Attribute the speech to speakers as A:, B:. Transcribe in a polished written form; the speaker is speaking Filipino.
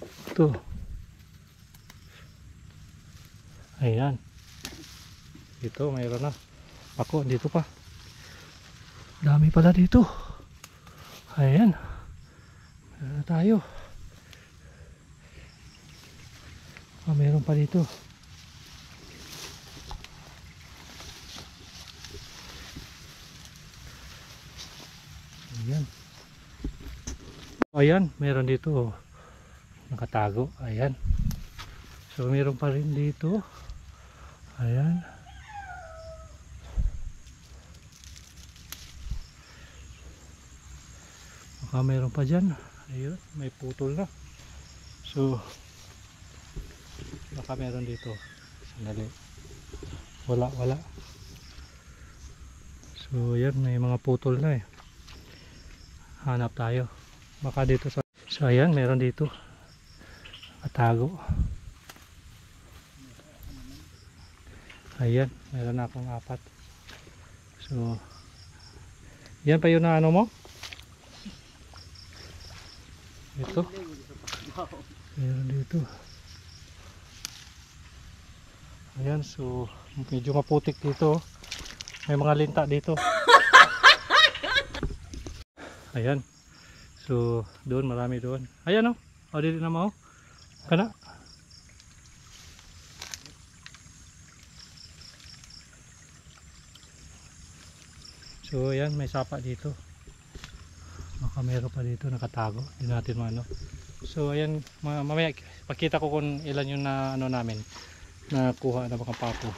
A: Ito. Ayan. Dito mayroon na. Ako dito pa. Dami pala dito. Ayan. Meron na tayo. Meron pa dito. Ayan. Ayan, meron dito. Nakatago. Ayan. So meron pa rin dito. Ayan. Baka meron pa dyan. Ayun, may putol na. So baka meron dito. Sandali. Wala. So yan, may mga putol na eh. Hanap tayo. Baka dito sa... So ayan, meron dito. Nakatago. Ayan, meron na akong 4. So yan pa yun na ano mo? Ito. Meron dito. Ayan, so medyo maputik dito. May mga linta dito. Ayan. So doon, marami doon. Ayan o. O dito na mo. Kana. So ayan, may sapa dito. Baka meron pa dito nakatago. Hindi natin maano. So ayan, mamaya pakita ko kung ilan yung na ano namin nakuha na mga papo.